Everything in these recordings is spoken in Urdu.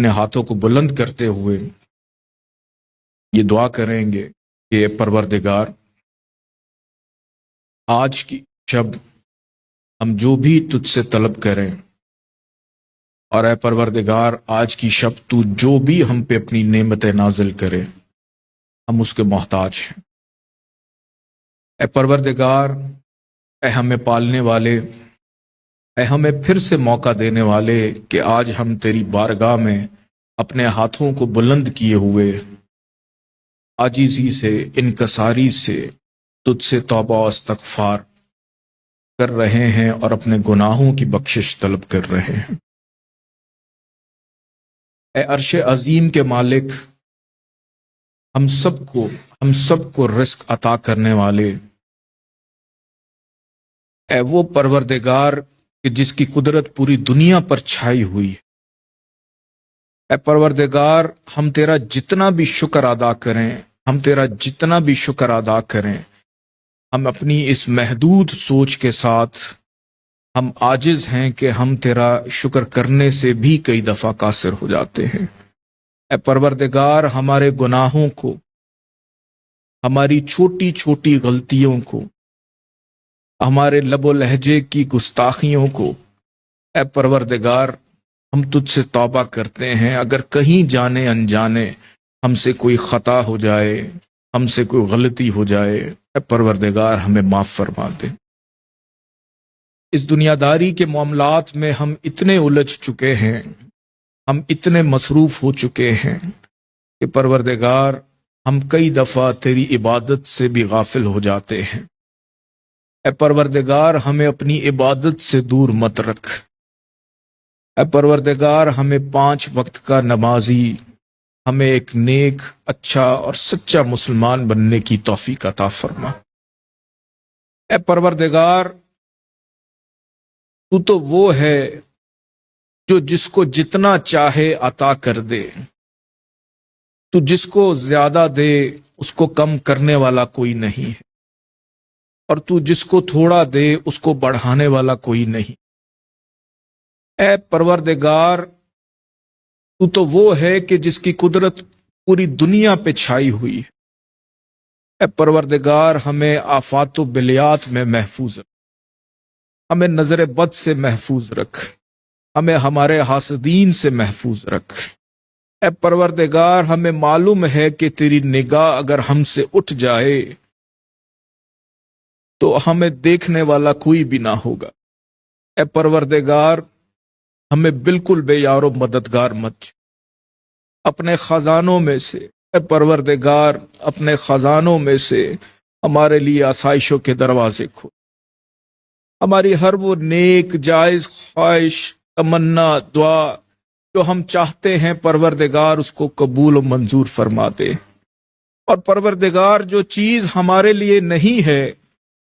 اپنے ہاتھوں کو بلند کرتے ہوئے یہ دعا کریں گے کہ اے پروردگار، آج کی شب ہم جو بھی تجھ سے طلب کریں، اور اے پروردگار آج کی شب تو جو بھی ہم پہ اپنی نعمتیں نازل کرے ہم اس کے محتاج ہیں۔ اے پروردگار، اے ہمیں پالنے والے، اے ہمیں پھر سے موقع دینے والے کہ آج ہم تیری بارگاہ میں اپنے ہاتھوں کو بلند کیے ہوئے عاجزی سے، انکساری سے تجھ سے توبہ و استغفار کر رہے ہیں اور اپنے گناہوں کی بخشش طلب کر رہے ہیں۔ اے عرش عظیم کے مالک، ہم سب کو رزق عطا کرنے والے، اے وہ پروردگار کہ جس کی قدرت پوری دنیا پر چھائی ہوئی ہے، اے پروردگار ہم تیرا جتنا بھی شکر ادا کریں، ہم اپنی اس محدود سوچ کے ساتھ ہم عاجز ہیں کہ ہم تیرا شکر کرنے سے بھی کئی دفعہ قاصر ہو جاتے ہیں۔ اے پروردگار ہمارے گناہوں کو، ہماری چھوٹی چھوٹی غلطیوں کو، ہمارے لب و لہجے کی گستاخیوں کو، اے پروردگار ہم تجھ سے توبہ کرتے ہیں۔ اگر کہیں جانے انجانے ہم سے کوئی خطا ہو جائے، ہم سے کوئی غلطی ہو جائے، اے پروردگار ہمیں معاف فرما دے۔ اس دنیا داری کے معاملات میں ہم اتنے الجھ چکے ہیں، ہم اتنے مصروف ہو چکے ہیں کہ پروردگار ہم کئی دفعہ تیری عبادت سے بھی غافل ہو جاتے ہیں۔ اے پروردگار ہمیں اپنی عبادت سے دور مت رکھ۔ اے پروردگار ہمیں 5 وقت کا نمازی، ہمیں ایک نیک، اچھا اور سچا مسلمان بننے کی توفیق عطا فرما۔ اے پروردگار تو تو وہ ہے جو جس کو جتنا چاہے عطا کر دے، تو جس کو زیادہ دے اس کو کم کرنے والا کوئی نہیں ہے، اور تو جس کو تھوڑا دے اس کو بڑھانے والا کوئی نہیں۔ اے پروردگار تو تو وہ ہے کہ جس کی قدرت پوری دنیا پہ چھائی ہوئی ہے۔ اے پروردگار ہمیں آفات و بلیات میں محفوظ رکھ، ہمیں نظر بد سے محفوظ رکھ، ہمیں ہمارے حاسدین سے محفوظ رکھ۔ اے پروردگار ہمیں معلوم ہے کہ تیری نگاہ اگر ہم سے اٹھ جائے تو ہمیں دیکھنے والا کوئی بھی نہ ہوگا۔ اے پروردگار ہمیں بالکل بے یار و مددگار مت چھوڑ۔ اپنے خزانوں میں سے، اے پروردگار اپنے خزانوں میں سے ہمارے لیے آسائشوں کے دروازے کھول۔ ہماری ہر وہ نیک، جائز خواہش، تمنا، دعا جو ہم چاہتے ہیں پروردگار اس کو قبول و منظور فرما دے۔ اور پروردگار جو چیز ہمارے لیے نہیں ہے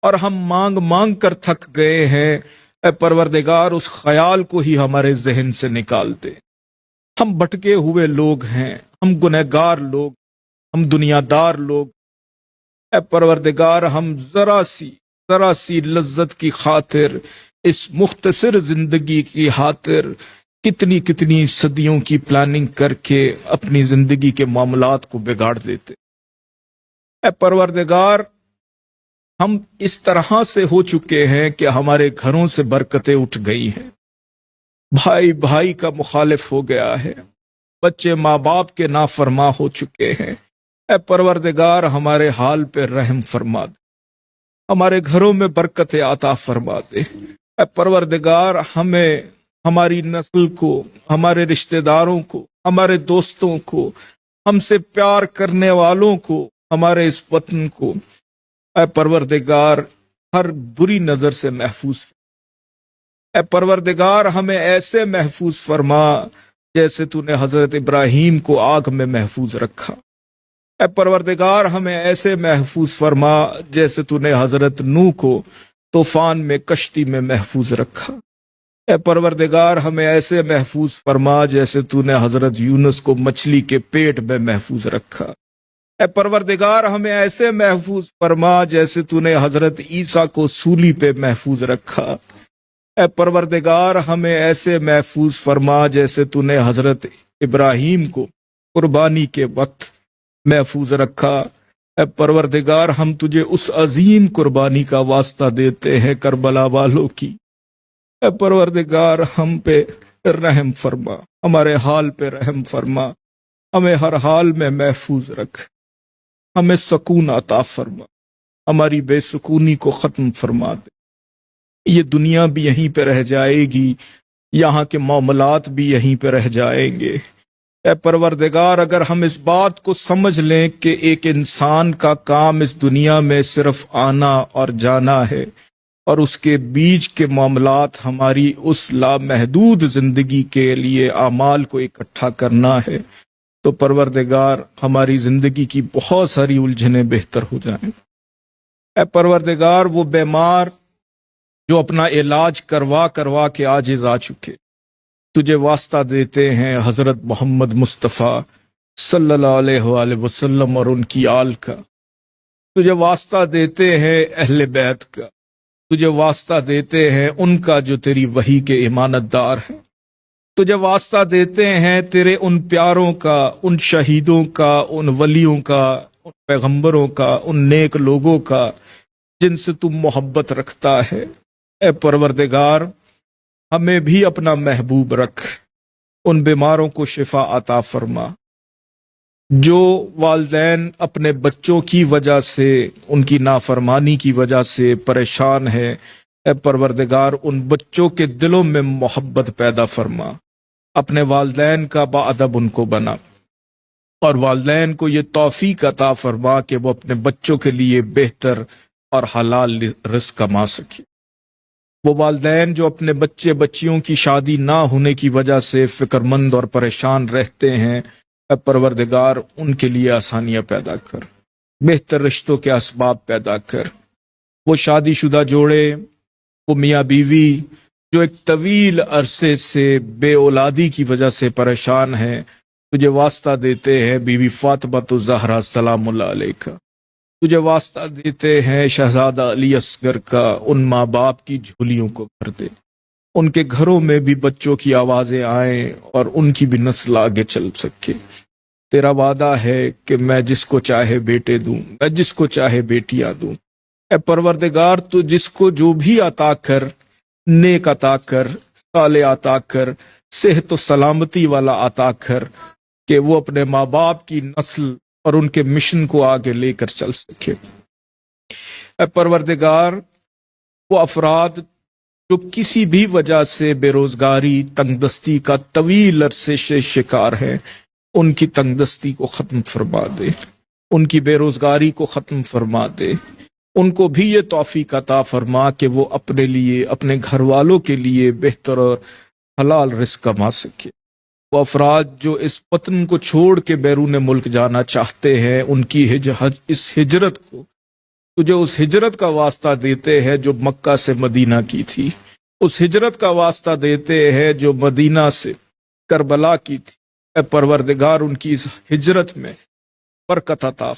اور ہم مانگ مانگ کر تھک گئے ہیں، اے پروردگار اس خیال کو ہی ہمارے ذہن سے نکال دے۔ ہم بھٹکے ہوئے لوگ ہیں، ہم گنہگار لوگ، ہم دنیا دار لوگ، اے پروردگار ہم ذرا سی لذت کی خاطر، اس مختصر زندگی کی خاطر کتنی صدیوں کی پلاننگ کر کے اپنی زندگی کے معاملات کو بگاڑ دیتے۔ اے پروردگار ہم اس طرح سے ہو چکے ہیں کہ ہمارے گھروں سے برکتیں اٹھ گئی ہیں، بھائی بھائی کا مخالف ہو گیا ہے، بچے ماں باپ کے نافرما ہو چکے ہیں۔ اے پروردگار ہمارے حال پہ رحم فرما دے، ہمارے گھروں میں برکت عطا فرما دے۔ اے پروردگار ہمیں، ہماری نسل کو، ہمارے رشتہ داروں کو، ہمارے دوستوں کو، ہم سے پیار کرنے والوں کو، ہمارے اس وطن کو، اے پروردگار ہر بری نظر سے محفوظ فرما۔ اے پروردگار ہمیں ایسے محفوظ فرما جیسے تو نے حضرت ابراہیم کو آگ میں محفوظ رکھا۔ اے پروردگار ہمیں ایسے محفوظ فرما جیسے تو نے حضرت نوح کو طوفان میں، کشتی میں محفوظ رکھا۔ اے پروردگار ہمیں ایسے محفوظ فرما جیسے تو نے حضرت یونس کو مچھلی کے پیٹ میں محفوظ رکھا۔ اے پروردگار ہمیں ایسے محفوظ فرما جیسے تو نے حضرت عیسیٰ کو سولی پہ محفوظ رکھا۔ اے پروردگار ہمیں ایسے محفوظ فرما جیسے تو نے حضرت ابراہیم کو قربانی کے وقت محفوظ رکھا۔ اے پروردگار ہم تجھے اس عظیم قربانی کا واسطہ دیتے ہیں کربلا والوں کی۔ اے پروردگار ہم پہ رحم فرما، ہمارے حال پہ رحم فرما، ہمیں ہر حال میں محفوظ رکھ، ہمیں سکون عطا فرما، ہماری بے سکونی کو ختم فرما دے۔ یہ دنیا بھی یہیں پہ رہ جائے گی، یہاں کے معاملات بھی یہیں پہ رہ جائیں گے۔ اے پروردگار اگر ہم اس بات کو سمجھ لیں کہ ایک انسان کا کام اس دنیا میں صرف آنا اور جانا ہے اور اس کے بیچ کے معاملات ہماری اس لامحدود زندگی کے لیے اعمال کو اکٹھا کرنا ہے، تو پروردگار ہماری زندگی کی بہت ساری الجھنیں بہتر ہو جائیں۔ اے پروردگار وہ بیمار جو اپنا علاج کروا کے عاجز آ چکے، تجھے واسطہ دیتے ہیں حضرت محمد مصطفیٰ صلی اللہ علیہ وآلہ وسلم اور ان کی آل کا، تجھے واسطہ دیتے ہیں اہل بیت کا، تجھے واسطہ دیتے ہیں ان کا جو تیری وحی کے امانت دار ہیں، تجھے واسطہ دیتے ہیں تیرے ان پیاروں کا، ان شہیدوں کا، ان ولیوں کا، ان پیغمبروں کا، ان نیک لوگوں کا جن سے تم محبت رکھتا ہے۔ اے پروردگار ہمیں بھی اپنا محبوب رکھ، ان بیماروں کو شفا عطا فرما، جو والدین اپنے بچوں کی وجہ سے، ان کی نافرمانی کی وجہ سے پریشان ہے، اے پروردگار ان بچوں کے دلوں میں محبت پیدا فرما، اپنے والدین کا باادب ان کو بنا، اور والدین کو یہ توفیق عطا فرما کہ وہ اپنے بچوں کے لیے بہتر اور حلال رزق کما سکے۔ وہ والدین جو اپنے بچے بچیوں کی شادی نہ ہونے کی وجہ سے فکر مند اور پریشان رہتے ہیں، اے پروردگار ان کے لیے آسانیاں پیدا کر، بہتر رشتوں کے اسباب پیدا کر۔ وہ شادی شدہ جوڑے، وہ میاں بیوی جو ایک طویل عرصے سے بے اولادی کی وجہ سے پریشان ہیں، تجھے واسطہ دیتے ہیں بی بی فاطمہ الزہرا سلام اللہ علیہ کا، تجھے واسطہ دیتے ہیں شہزادہ علی اصغر کا، ان ماں باپ کی جھولیوں کو بھر دے، ان کے گھروں میں بھی بچوں کی آوازیں آئیں اور ان کی بھی نسل آگے چل سکے۔ تیرا وعدہ ہے کہ میں جس کو چاہے بیٹے دوں، میں جس کو چاہے بیٹیاں دوں۔ اے پروردگار تو جس کو جو بھی عطا کر، نیک عطا کر، صالح عطا کر، صحت و سلامتی والا عطا کر، کہ وہ اپنے ماں باپ کی نسل اور ان کے مشن کو آگے لے کر چل سکے۔ اے پروردگار وہ افراد جو کسی بھی وجہ سے بے روزگاری، تنگ دستی کا طویل عرصے سے شکار ہیں، ان کی تنگ دستی کو ختم فرما دے، ان کی بے روزگاری کو ختم فرما دے، ان کو بھی یہ توفیق عطا فرما کہ وہ اپنے لیے، اپنے گھر والوں کے لیے بہتر اور حلال رزق کما سکے۔ وہ افراد جو اس وطن کو چھوڑ کے بیرون ملک جانا چاہتے ہیں، ان کی اس ہجرت کو، تجھے اس ہجرت کا واسطہ دیتے ہیں جو مکہ سے مدینہ کی تھی، اس ہجرت کا واسطہ دیتے ہیں جو مدینہ سے کربلا کی تھی۔ اے پروردگار ان کی اس ہجرت میں برکت عطا،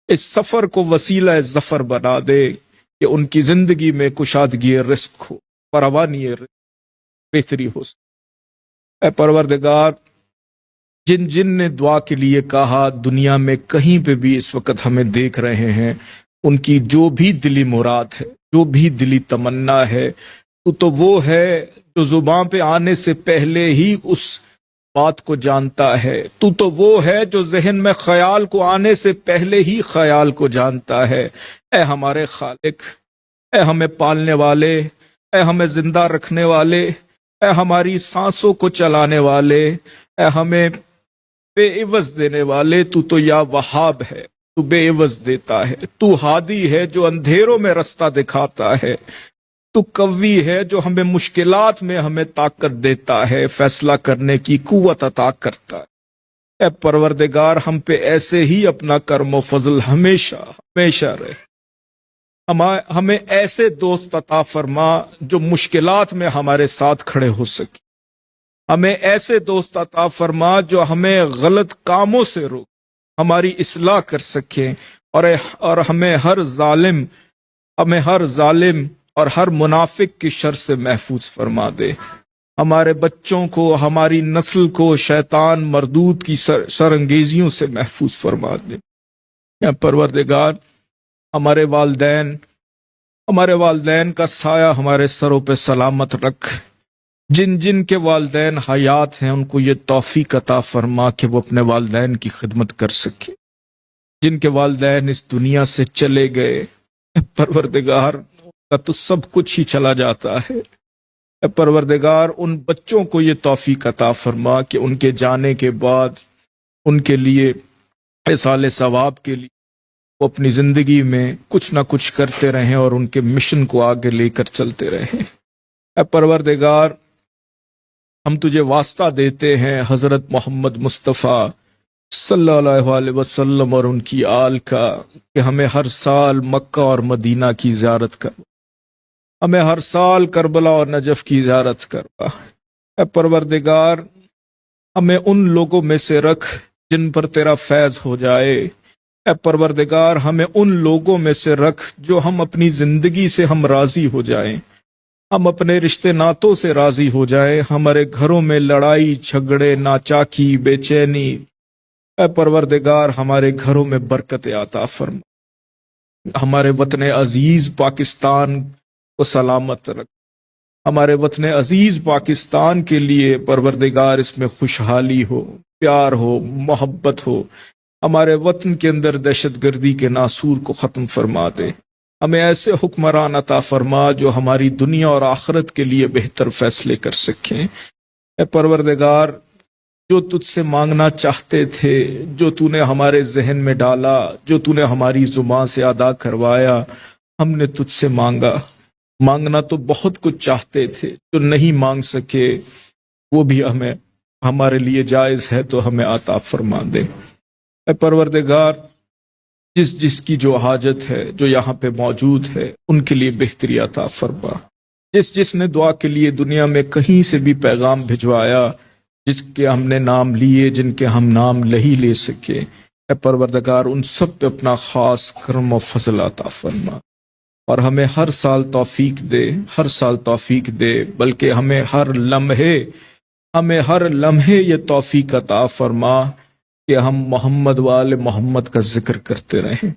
اس سفر کو وسیلہ ظفر بنا دے کہ ان کی زندگی میں کشادگی رزق ہو، فراوانی رزق، بہتری ہو۔ اے پروردگار جن جن نے دعا کے لیے کہا، دنیا میں کہیں پہ بھی اس وقت ہمیں دیکھ رہے ہیں، ان کی جو بھی دلی مراد ہے، جو بھی دلی تمنا ہے، تو وہ ہے جو زبان پہ آنے سے پہلے ہی اس بات کو جانتا ہے، تو وہ ہے جو ذہن میں خیال کو آنے سے پہلے ہی خیال کو جانتا ہے۔ اے ہمارے خالق، اے ہمیں پالنے والے، اے ہمیں زندہ رکھنے والے، اے ہماری سانسوں کو چلانے والے، اے ہمیں بے عوض دینے والے، تو یا وہاب ہے، تو بے عوض دیتا ہے، تو ہادی ہے جو اندھیروں میں رستہ دکھاتا ہے، تو قوی ہے جو ہمیں مشکلات میں ہمیں طاقت دیتا ہے، فیصلہ کرنے کی قوت عطا کرتا ہے۔ اے پروردگار ہم پہ ایسے ہی اپنا کرم و فضل ہمیشہ ہمیشہ رہے، ہمیں ایسے دوست عطا فرما جو مشکلات میں ہمارے ساتھ کھڑے ہو سکے، ہمیں ایسے دوست عطا فرما جو ہمیں غلط کاموں سے روک، ہماری اصلاح کر سکیں، اور ہمیں ہر ظالم اور ہر منافق کی شر سے محفوظ فرما دے۔ ہمارے بچوں کو، ہماری نسل کو شیطان مردود کی سرانگیزیوں سے محفوظ فرما دے۔ یا پروردگار، ہمارے والدین کا سایہ ہمارے سروں پہ سلامت رکھ۔ جن جن کے والدین حیات ہیں ان کو یہ توفیق عطا فرما کہ وہ اپنے والدین کی خدمت کر سکے۔ جن کے والدین اس دنیا سے چلے گئے، اے پروردگار ان کا تو سب کچھ ہی چلا جاتا ہے، اے پروردگار ان بچوں کو یہ توفیق عطا فرما کہ ان کے جانے کے بعد ان کے لیے ایصال ثواب کے لیے وہ اپنی زندگی میں کچھ نہ کچھ کرتے رہیں اور ان کے مشن کو آگے لے کر چلتے رہیں۔ اے پروردگار، ہم تجھے واسطہ دیتے ہیں حضرت محمد مصطفیٰ صلی اللہ علیہ وسلم اور ان کی آل کا کہ ہمیں ہر سال مکہ اور مدینہ کی زیارت کروا، ہمیں ہر سال کربلا اور نجف کی زیارت کروا۔ اے پروردگار، ہمیں ان لوگوں میں سے رکھ جن پر تیرا فیض ہو جائے۔ اے پروردگار، ہمیں ان لوگوں میں سے رکھ جو ہم اپنی زندگی سے ہم راضی ہو جائیں، ہم اپنے رشتے ناتوں سے راضی ہو جائیں، ہمارے گھروں میں لڑائی جھگڑے ناچاکی بے چینی، اے پروردگار ہمارے گھروں میں برکت عطا فرما۔ ہمارے وطن عزیز پاکستان کو سلامت رکھ۔ ہمارے وطن عزیز پاکستان کے لیے پروردگار اس میں خوشحالی ہو، پیار ہو، محبت ہو۔ ہمارے وطن کے اندر دہشت گردی کے ناسور کو ختم فرما دے۔ ہمیں ایسے حکمران عطا فرما جو ہماری دنیا اور آخرت کے لیے بہتر فیصلے کر سکیں۔ اے پروردگار، جو تجھ سے مانگنا چاہتے تھے، جو تو نے ہمارے ذہن میں ڈالا، جو تو نے ہماری زبان سے ادا کروایا، ہم نے تجھ سے مانگا۔ مانگنا تو بہت کچھ چاہتے تھے، جو نہیں مانگ سکے وہ بھی ہمیں ہمارے لیے جائز ہے تو ہمیں عطا فرما دے۔ اے پروردگار، جس جس کی جو حاجت ہے جو یہاں پہ موجود ہے ان کے لیے بہتری عطا فرما۔ جس جس نے دعا کے لیے دنیا میں کہیں سے بھی پیغام بھجوایا، جس کے ہم نے نام لیے، جن کے ہم نام نہیں لے سکے، اے پروردگار ان سب پہ اپنا خاص کرم و فضل عطا فرما، اور ہمیں ہر سال توفیق دے، ہر سال توفیق دے، بلکہ ہمیں ہر لمحے یہ توفیق عطا فرما کہ ہم محمد وآل محمد کا ذکر کرتے رہیں۔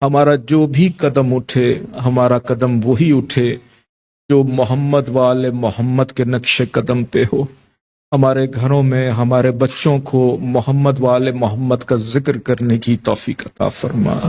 ہمارا جو بھی قدم اٹھے، ہمارا قدم وہی اٹھے جو محمد وآل محمد کے نقش قدم پہ ہو۔ ہمارے گھروں میں ہمارے بچوں کو محمد وآل محمد کا ذکر کرنے کی توفیق عطا فرما۔